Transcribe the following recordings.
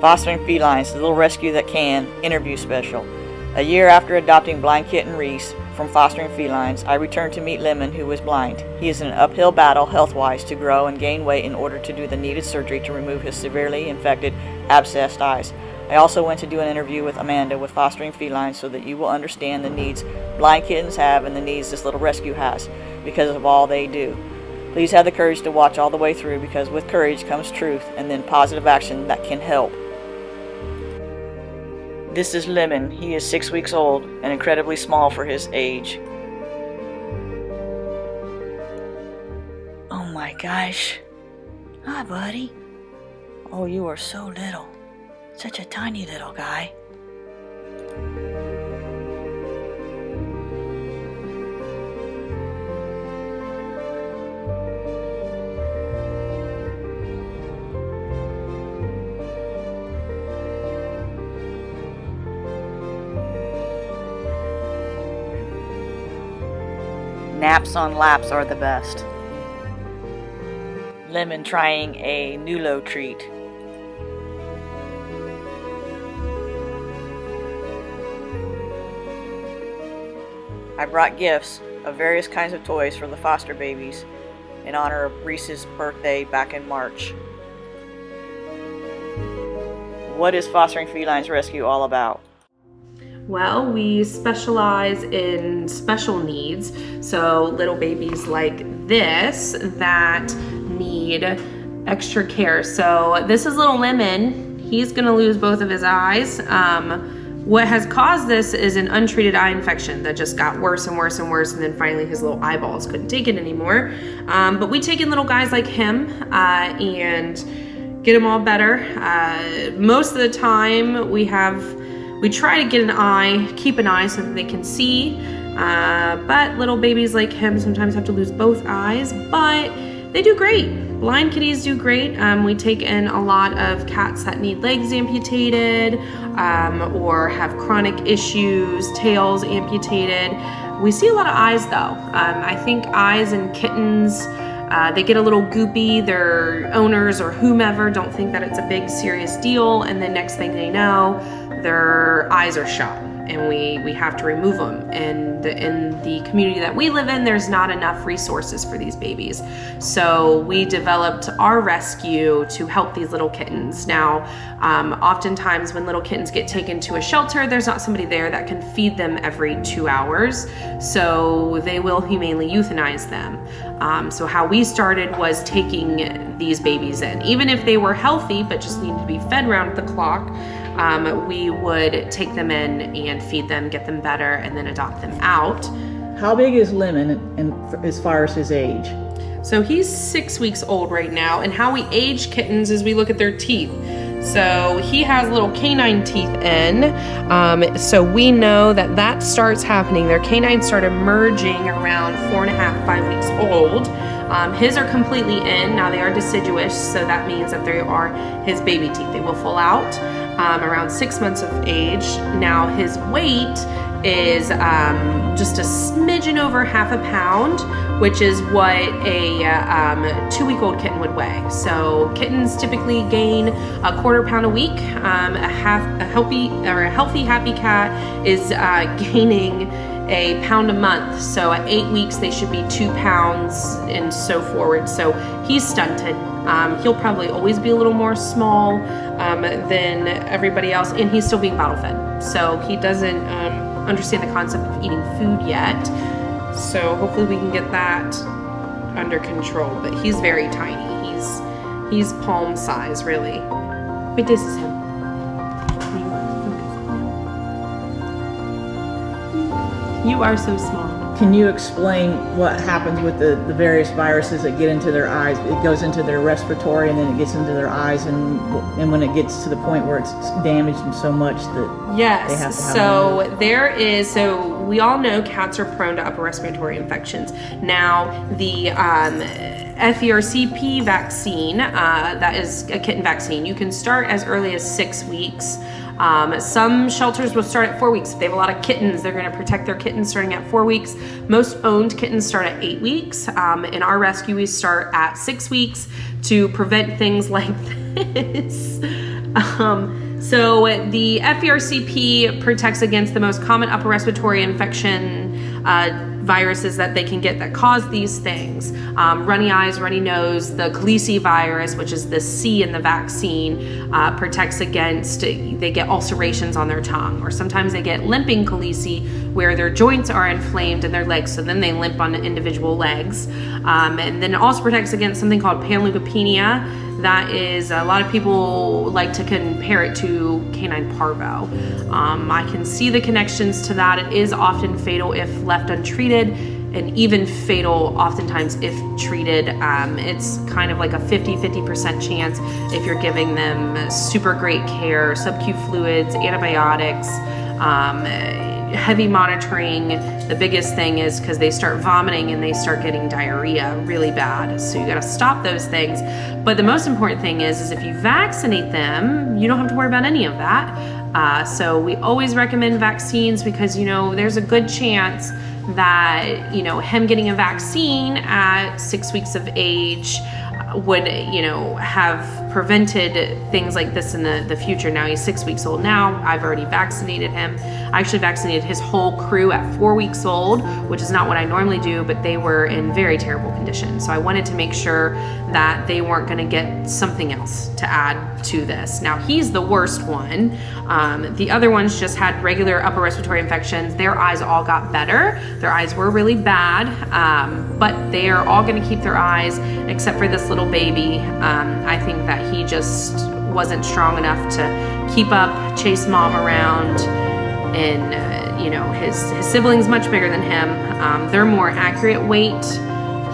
Fostering Felines, the little rescue that can, interview special. A year after adopting blind kitten Rhys from Fostering Felines, I returned to meet Lemon, who was blind. He is in an uphill battle health-wise to grow and gain weight in order to do the needed surgery to remove his severely infected, abscessed eyes. I also went to do an interview with Amanda with Fostering Felines so that you will understand the needs blind kittens have and the needs this little rescue has because of all they do. Please have the courage to watch all the way through, because with courage comes truth and then positive action that can help. This is Lemon. He is 6 weeks old and incredibly small for his age. Oh my gosh. Hi, buddy. Oh, you are so little. Such a tiny little guy. Naps on laps are the best. Lemon trying a Nulo treat. I brought gifts of various kinds of toys for the foster babies in honor of Rhys's birthday back in March. What is Fostering Felines Rescue all about? Well, we specialize in special needs, so little babies like this that need extra care. So this is little Lemon. He's gonna lose both of his eyes. What has caused this is an untreated eye infection that just got worse and worse and worse, and then finally his little eyeballs couldn't take it anymore. But we take in little guys like him and get them all better. Most of the time we try to get an eye, keep an eye so that they can see, but little babies like him sometimes have to lose both eyes, but they do great. Blind kitties do great. We take in a lot of cats that need legs amputated or have chronic issues, tails amputated. We see a lot of eyes though. I think eyes in kittens, they get a little goopy. Their owners or whomever don't think that it's a big serious deal, and then next thing they know, their eyes are shot and we have to remove them. And in the community that we live in, there's not enough resources for these babies. So we developed our rescue to help these little kittens. Now, oftentimes when little kittens get taken to a shelter, there's not somebody there that can feed them every 2 hours. So they will humanely euthanize them. So how we started was taking these babies in. Even if they were healthy, but just needed to be fed round the clock, we would take them in and feed them, get them better, and then adopt them out. How big is Lemon and as far as his age? So he's 6 weeks old right now, and how we age kittens is we look at their teeth. So he has little canine teeth in, so we know that starts happening. Their canines start emerging around 4.5, 5 weeks old. His are completely in. Now they are deciduous, so that means that they are his baby teeth. They will fall out around 6 months of age. Now his weight is just a smidgen over half a pound, which is what a 2-week-old kitten would weigh. So kittens typically gain a 1/4 pound a week. A healthy, happy cat is gaining a pound a month. So at 8 weeks, they should be 2 pounds and so forward. So he's stunted. He'll probably always be a little more small than everybody else, and he's still being bottle fed. So he doesn't understand the concept of eating food yet. So hopefully we can get that under control, but he's very tiny. He's palm size, really. But this is him. You are so small. Can you explain what happens with the various viruses that get into their eyes? It goes into their respiratory and then it gets into their eyes, and when it gets to the point where it's damaged them so much that they have to have so we all know cats are prone to upper respiratory infections. Now the FERCP vaccine, that is a kitten vaccine, you can start as early as 6 weeks. Some shelters will start at 4 weeks. If they have a lot of kittens, they're going to protect their kittens starting at 4 weeks. Most owned kittens start at 8 weeks. In our rescue, we start at 6 weeks to prevent things like this. So the FERCP protects against the most common upper respiratory infection viruses that they can get that cause these things. Runny eyes, runny nose, the calicium virus, which is the C in the vaccine, protects against, they get ulcerations on their tongue, or sometimes they get limping calicium where their joints are inflamed in their legs, so then they limp on individual legs. And then it also protects against something called panleukopenia. That is, a lot of people like to compare it to canine parvo. I can see the connections to that. It is often fatal if left untreated, and even fatal oftentimes if treated. It's kind of like a 50% chance if you're giving them super great care, sub-Q fluids, antibiotics, heavy monitoring. The biggest thing is because they start vomiting and they start getting diarrhea really bad. So you gotta stop those things. But the most important thing is if you vaccinate them, you don't have to worry about any of that. So we always recommend vaccines because, you know, there's a good chance that, you know, him getting a vaccine at 6 weeks of age would, you know, have prevented things like this in the future. Now he's 6 weeks old now. I've already vaccinated him. I actually vaccinated his whole crew at 4 weeks old, which is not what I normally do, but they were in very terrible condition. So I wanted to make sure that they weren't gonna get something else to add to this. Now he's the worst one. The other ones just had regular upper respiratory infections. Their eyes all got better. Their eyes were really bad, but they are all gonna keep their eyes except for this little baby. I think that he just wasn't strong enough to keep up, chase mom around, and you know, his siblings much bigger than him. They're more accurate weight.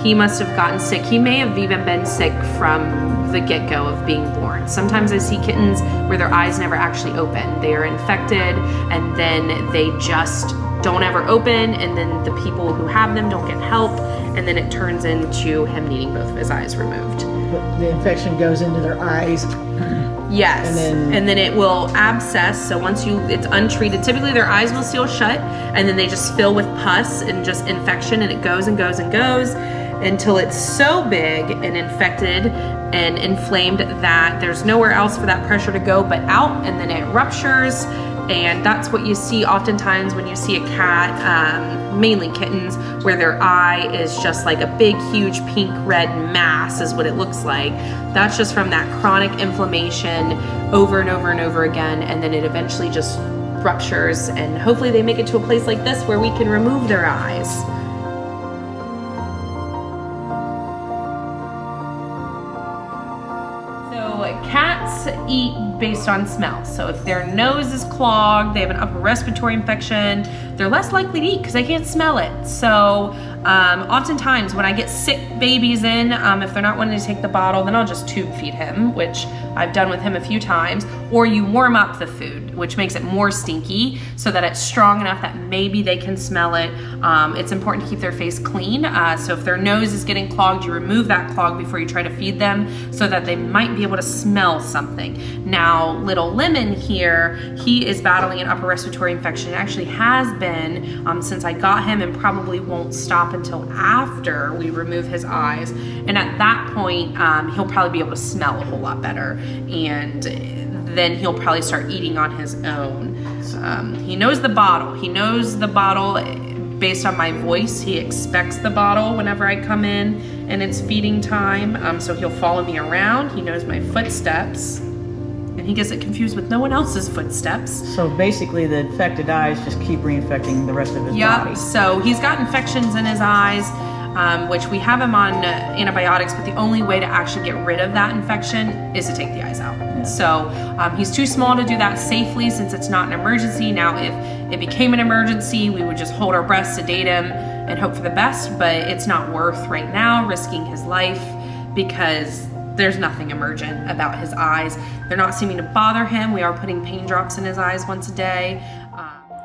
He must have gotten sick. He may have even been sick from the get-go of being born. Sometimes I see kittens where their eyes never actually open. They are infected and then they just don't ever open, and then the people who have them don't get help, and then it turns into him needing both of his eyes removed. But the infection goes into their eyes. Yes, and then it will abscess. So once it's untreated, typically their eyes will seal shut, and then they just fill with pus and just infection, and it goes and goes and goes until it's so big and infected and inflamed that there's nowhere else for that pressure to go but out, and then it ruptures. And that's what you see oftentimes when you see a cat, mainly kittens, where their eye is just like a big, huge pink red mass is what it looks like. That's just from that chronic inflammation over and over and over again, and then it eventually just ruptures, and hopefully they make it to a place like this where we can remove their eyes. Cats eat based on smell. So if their nose is clogged, they have an upper respiratory infection, they're less likely to eat because they can't smell it. So oftentimes when I get sick babies in, if they're not wanting to take the bottle, then I'll just tube feed him, which I've done with him a few times. Or you warm up the food, which makes it more stinky so that it's strong enough that maybe they can smell it. It's important to keep their face clean. So if their nose is getting clogged, you remove that clog before you try to feed them so that they might be able to smell something. Now, little Lemon here, he is battling an upper respiratory infection. It actually has been since I got him, and probably won't stop until after we remove his eyes. And at that point, he'll probably be able to smell a whole lot better. And then he'll probably start eating on his own. He knows the bottle. He knows the bottle based on my voice. He expects the bottle whenever I come in and it's feeding time. So he'll follow me around. He knows my footsteps. And he gets it confused with no one else's footsteps. So basically the infected eyes just keep reinfecting the rest of his body. So he's got infections in his eyes, which we have him on antibiotics, but the only way to actually get rid of that infection is to take the eyes out. Yeah. So he's too small to do that safely since it's not an emergency. Now, if it became an emergency, we would just hold our breath, sedate him, and hope for the best, but it's not worth right now risking his life because there's nothing emergent about his eyes. They're not seeming to bother him. We are putting pain drops in his eyes once a day.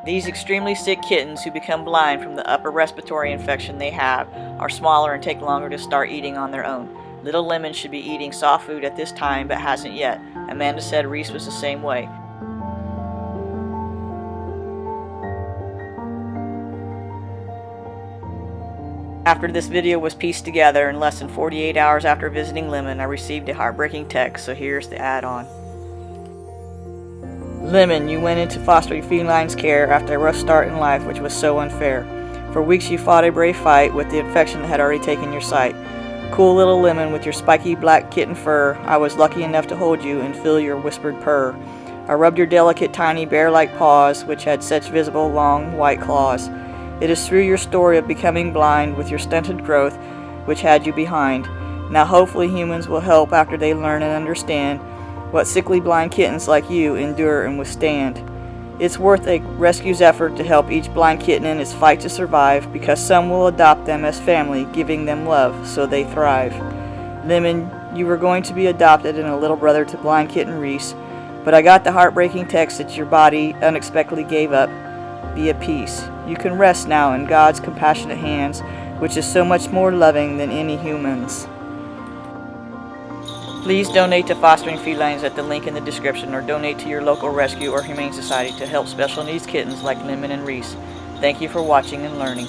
These extremely sick kittens who become blind from the upper respiratory infection they have are smaller and take longer to start eating on their own. Little Lemon should be eating soft food at this time but hasn't yet. Amanda said Rhys was the same way. After this video was pieced together, in less than 48 hours after visiting Lemon, I received a heartbreaking text, so here's the add-on. Lemon, you went into Fostering Felines care after a rough start in life which was so unfair. For weeks you fought a brave fight with the infection that had already taken your sight. Cool little Lemon with your spiky black kitten fur, I was lucky enough to hold you and feel your whispered purr. I rubbed your delicate tiny bear-like paws which had such visible long white claws. It is through your story of becoming blind with your stunted growth which had you behind. Now hopefully humans will help after they learn and understand what sickly blind kittens like you endure and withstand. It's worth a rescue's effort to help each blind kitten in its fight to survive, because some will adopt them as family, giving them love so they thrive. Lemon, you were going to be adopted and a little brother to blind kitten Rhys, but I got the heartbreaking text that your body unexpectedly gave up. Be at peace. You can rest now in God's compassionate hands, which is so much more loving than any human's. Please donate to Fostering Felines at the link in the description, or donate to your local rescue or humane society to help special needs kittens like Lemon and Rhys. Thank you for watching and learning.